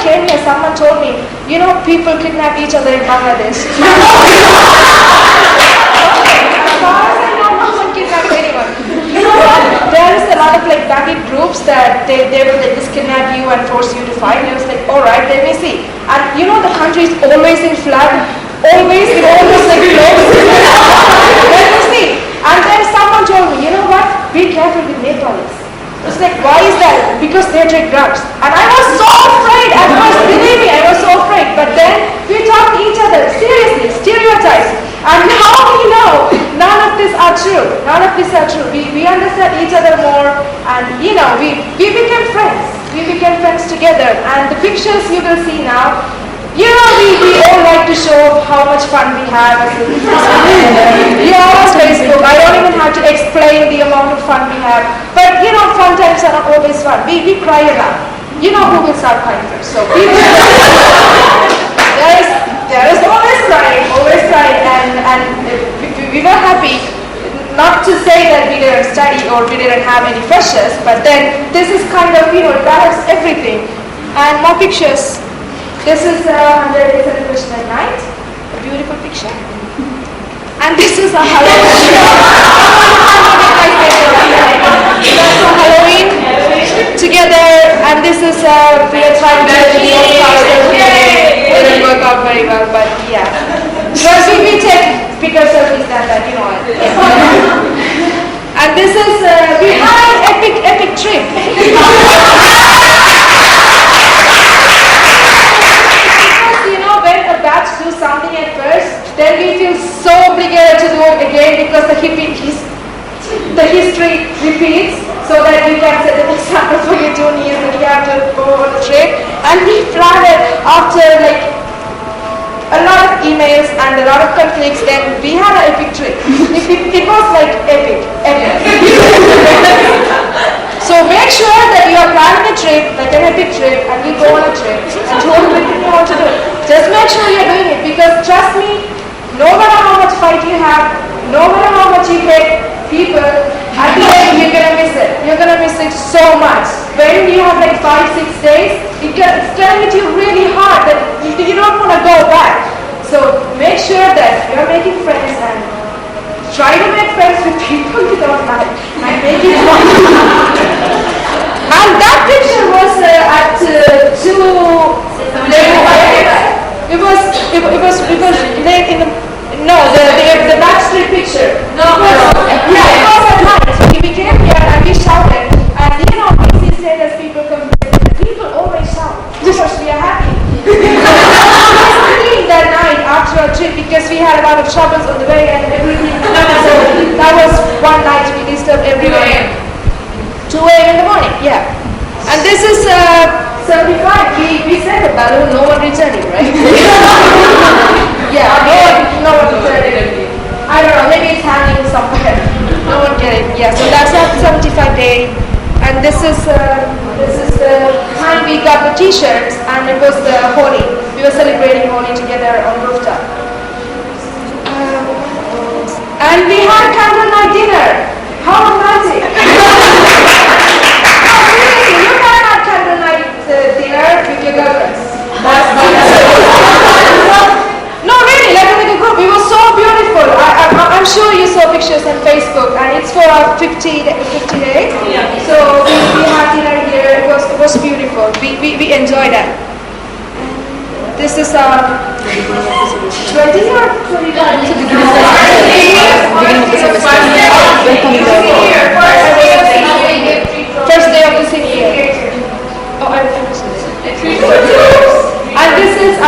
came here, someone told me, people kidnap each other in Bangladesh. As far as I know, no one kidnapped anyone. You know what? There is a lot of backing groups that they will just kidnap you and force you to fight. And I was like, all right, let me see. And the country is always in flood, always floods. Let me see. And then someone told me, you know what? Be careful with Nepalis. It's like, why is that? Because they take drugs. And I was so afraid. At first, believe me, I was so afraid. But then we talked to each other, seriously, stereotypes. And now we know none of these are true. None of these are true. We understand each other more. And, we became friends. We became friends together. And the pictures you will see now, we all like to show how much fun we have as a you all on Facebook. I don't even have to explain the amount of fun we have. But fun times are not always fun. We cry a lot. Who will start crying first? So there is always crying, and we were happy. Not to say that we didn't study or we didn't have any freshers, but then this is kind of that's everything. And more pictures. This is 100 Days Celebration at Night, a beautiful picture. And this is a Halloween. That's a Halloween together, and this is we are trying to do it didn't work out very well, but yeah. But we take bigger selfies than that, And this is we had an epic trip. Do something at first, then we feel so obligated to do it again because the history repeats, so that we can set an example for your juniors and you have to go on the trip. And we planned it after a lot of emails and a lot of conflicts. Then we had an epic trip. It was epic. So make sure that you are planning a trip, an epic trip, and you go on a trip and do everything you want to do. Just make sure you're doing it, because trust me, no matter how much fight you have, no matter how much you hate people, at the end you're gonna miss it. You're gonna miss it so much. When you have 5-6 days, it's gonna hit you really hard that you don't want to go back. So make sure that you're making friends and try to make friends with people you don't like and make it fun. And that picture was at 2. It was late in the backstreet picture. It was at night. We came here and we shouted. And these status people come here. People always shout because we are happy. We were that night after our trip because we had a lot of troubles on the way and everything. So that was one night we disturbed everyone. 2 a.m. in the morning, yeah. And this is 75. We sent a balloon, no one returned it, right? Yeah, no one returned it. I don't know, maybe it's hanging somewhere. No one get it. Yeah, so that's our 75 day. And this is the time we got the t-shirts, and it was Holi. We were celebrating Holi together on rooftop. And we had candlelight dinner. How romantic! You can have candlelight dinner with your girlfriends. No, really, like a group. It was so beautiful. I'm sure you saw pictures on Facebook, and it's for our 50 days. Yeah. So we had dinner here. It was beautiful. We enjoyed that. This is 20 or 25? First day of the senior year. Oh, I'm and this is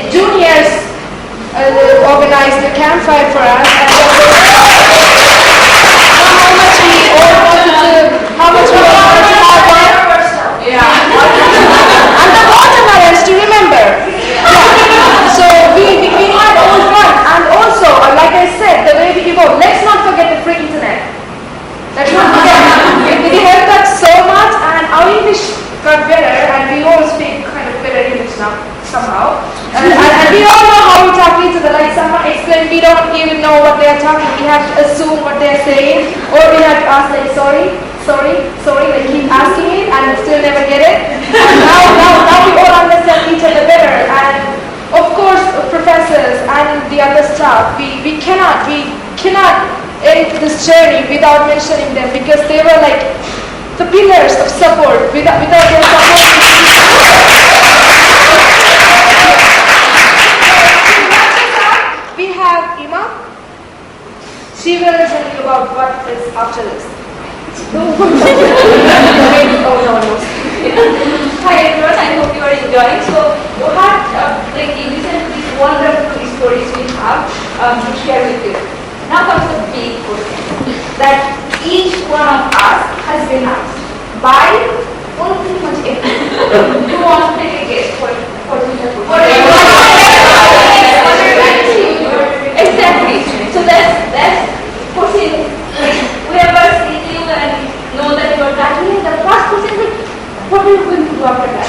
juniors organized the campfire for us. And how much we all wanted to have one. Yeah. And the watermelons to remember. Yeah. So we had all fun. And also, like I said, the way we evolved, let's not forget the free internet. Let's not forget. It helped us so much, and our English got better, and we all speak kind of better English now, somehow. And we all know how we talk to each other. Like someone explained, we don't even know what they are talking. We have to assume what they are saying, or we have to ask like sorry, like keep asking it and still never get it. And now journey without mentioning them because they were like the pillars of support. Without their support, we have Ima. She will tell you about what is after this. Oh no. Hi everyone, I hope you are enjoying. So we had listen to these wonderful stories we have to share with you. Now comes the big question that each one of us has been asked by pretty much everyone. Who wants to take a guess for exactly. So that's question. Whoever sees you and know that you are graduating, the first question is, what are you going to do after that?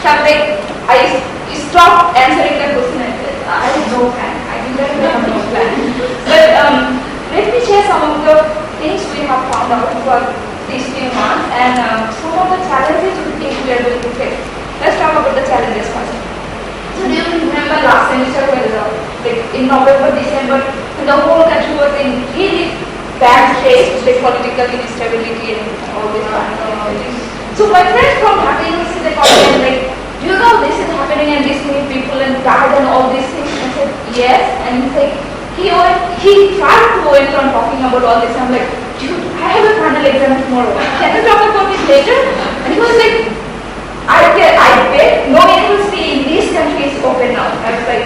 Something I stopped answering the question and said, I have no plan. I didn't have no plan. But let me share some of the things we have found out for these few months and some of the challenges we think we are going to face. Let's talk about the challenges first. So do you remember last semester when like in November, December, the whole country was in really bad state, like political instability and all this kind of things. So my friends from Happy University, they called me and like, do you know this is happening and this many people and died and all these things? And I said, yes. And he's like, he tried to go in on talking about all this. I'm like, dude, I have a final exam tomorrow. Can we talk about this later? And he was like, I bet no university in this country is open now. I was like,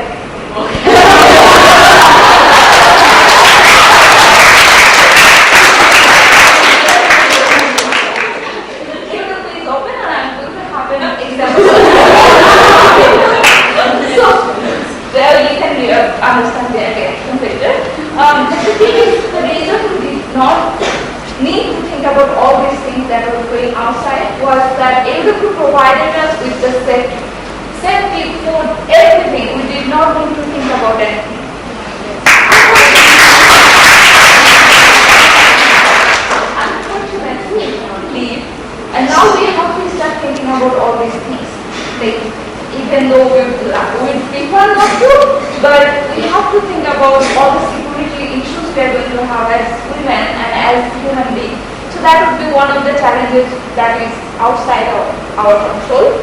university is open and I'm going to have an exam. So, well, you can understand the reaction later. The thing is, the reason we did not need to think about all these things that were going outside was that AWS provided us with the safety, food, everything. We did not need to think about anything. Unfortunately, leave. And now we have to start thinking about all these things. Like, even though we prefer not to, but we have to think about all the security issues we are going to have as women and as human beings. So that would be one of the challenges that is outside of our control.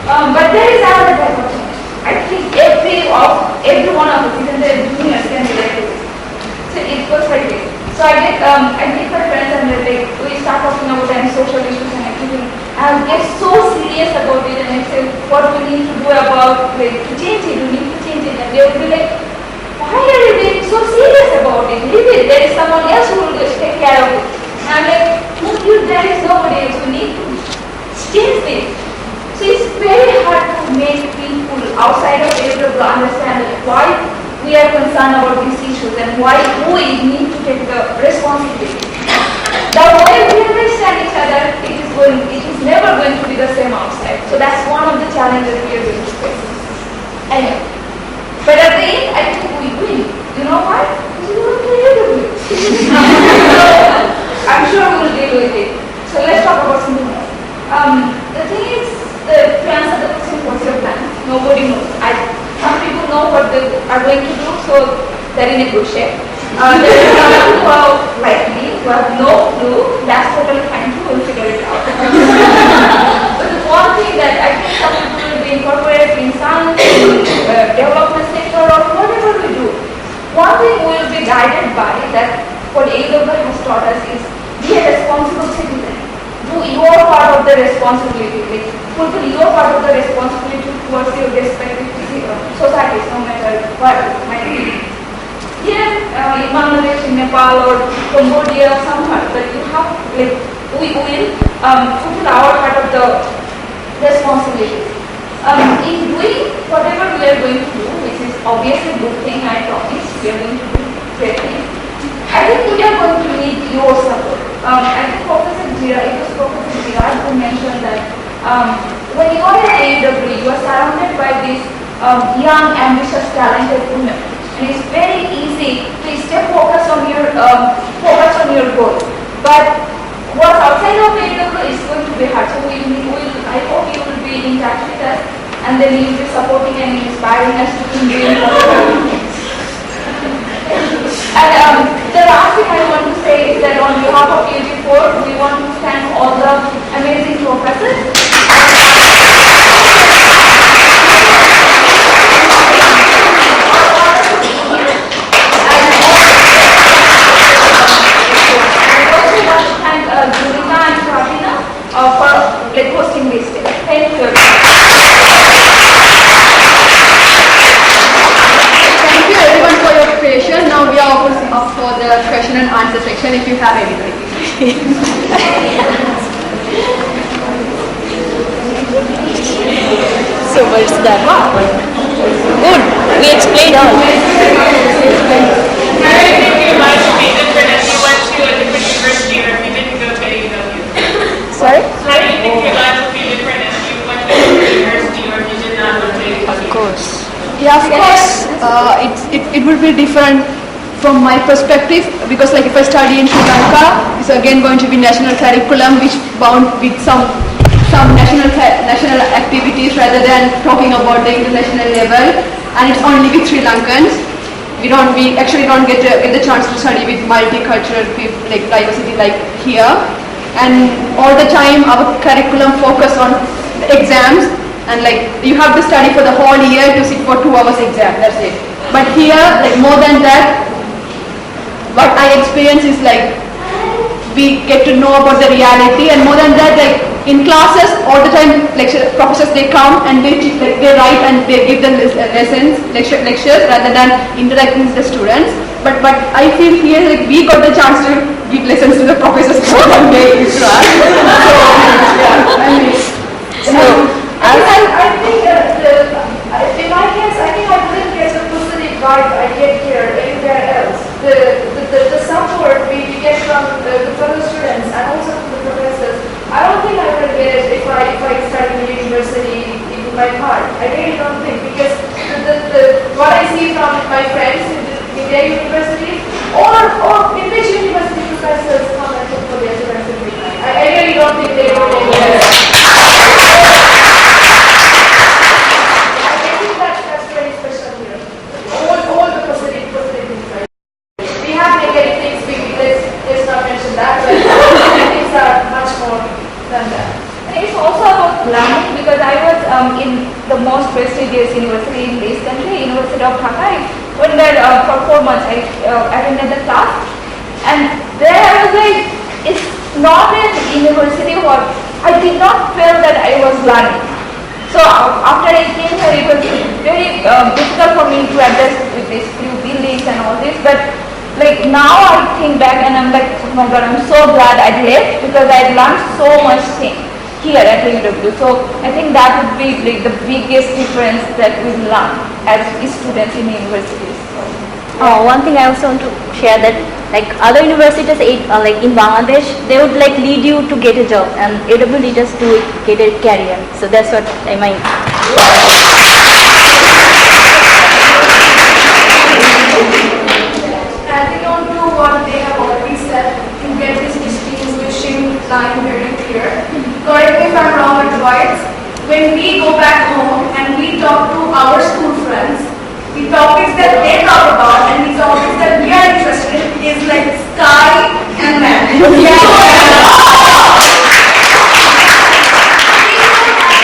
But there is another type of challenge. I think every one of us, even the juniors, can relate to this. So it goes like this. So I get my friends and like we start talking about any social issues and everything. And get so serious about it and I say what we need to do about like to change it, we need to change it. And they will be like, why are you being so serious about it? Leave it. There is someone else who will just take care of it. And I'm like, no, there is nobody else. We need to change this. So it's very hard to make people outside of AWS understand why we are concerned about these issues and why we need to take the responsibility. The way we understand each other, it is never going to be the same outside. So that's one of the challenges we are going to face. Anyway, but at the end, I think we win. You know why? Because we want to deal with it. I'm sure we will deal with it. So let's talk about something else. The thing is, to answer the question, what's your plan? Nobody knows. Some people know what they are going to do, so they're in a good shape. There are some people like me who have no clue. That's totally fine too. We'll figure it out. But the one thing that I think some people will be incorporated in some development sector or whatever we do. One thing we will be guided by that what AWS has taught us is be a responsible citizen. Do your part of the responsibility. Like, fulfill your part of the responsibility towards your respective societies, no matter what it might be. Here in Bangladesh, in Nepal or Cambodia or somewhere, but you have, like, we will fulfill our part of the responsibility. In doing whatever we are going to do, which is obviously a good thing, I promise, we are going to do great things. I think we are going to need your support. I think Professor Girard who mentioned that when you are at AWS, you are surrounded by these young, ambitious, talented women. And it's very easy to stay focused on your goal. But what's outside of AWS is going to be hard. So I hope you will be in touch with us and then you will be supporting and inspiring us to keep doing whatever things. And the last thing I want to say is on behalf of UG4, we want to thank all the amazing professors. For hosting this day. Thank you. Thank you everyone for your patience. Now we are open up for the question and answer section if you have anything. So what's that? Good. We explained all. I think your life would be different if you went to a different university or if you didn't go to AEW. Sorry? How do you think your life would be different if you went to a different university or if you did not go to AEW? Of course. Yeah, of course, it would be different from my perspective because like if I study in Sri Lanka, it's again going to be national curriculum which bound with some national activities rather than talking about the international level, and it's only with Sri Lankans. We actually don't get the chance to study with multicultural people like diversity like here, and all the time our curriculum focus on the exams. And like you have to study for the whole year to sit for 2 hours exam, that's it. But here, like more than that, what I experience is like we get to know about the reality, and more than that, like in classes all the time, professors they come and they write and they give the lessons, lectures rather than interacting with the students. But I feel here like we got the chance to give lessons to the professors one day in class. I think in my case, I think I wouldn't get the positive vibe I get here anywhere else. The support we get from the fellow students and also from the professors, I don't think I would get it if I study in university in my heart. I really don't think, because what I see from my friends in their university or in which university professors come and talk for their students in midnight. I really don't think they go anywhere. Because I was in the most prestigious university in this country, University of Dhaka. I went there for 4 months. I attended the class, and there I was like, it's not a university where I did not feel that I was learning. So after I came here, it was very difficult for me to adjust with these few buildings and all this. But like now I think back and I'm like, oh my God, I'm so glad I left, because I learned so much things here at UW. So I think that would be like the biggest difference that we learn as students in universities. One thing I also want to share that like other universities like in Bangladesh, they would like lead you to get a job, and AW lead us to get a career. So that's what I mean. Adding on to what they have already said, to get this distinguishing line very clear. Correct me if I'm wrong, advice. When we go back home and we talk to our school friends, the topics that they talk about and the topics that we are interested in is like sky and land. They don't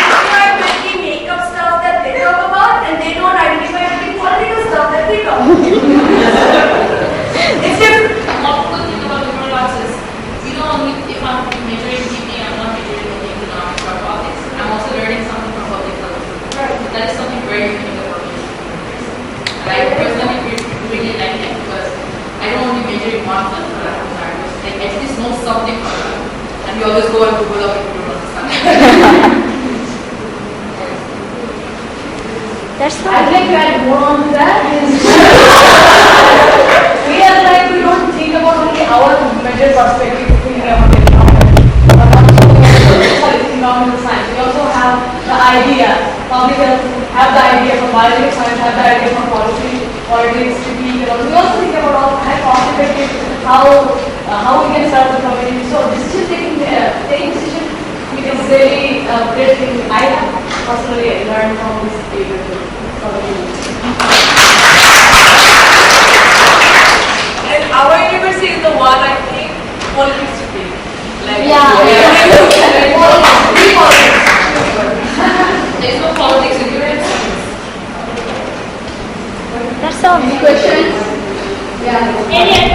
identify with the makeup stuff that they talk about, and they don't identify with the political stuff that we talk about. It's different. One good thing about liberal arts is, you know, if I'm majoring in GP, I'm not majoring in economics or politics. I'm also learning something from public health. Right. That is something very unique about me. And I personally really like it because I don't only major in one class, but I like at least know something from it. And we always go and Google up if you don't understand. That's I not. think that more on that is we are like, we don't think about only our major perspective thinking about economics, but also environmental science. We also have the idea, public health have the idea from biological science, have the idea from policy, politics, city, and we also think about all cost effective, how we can serve the community. So decision taking decision is really a great thing. I have personally learned from this area. And our university is the one, I think, Any questions? Yeah. Any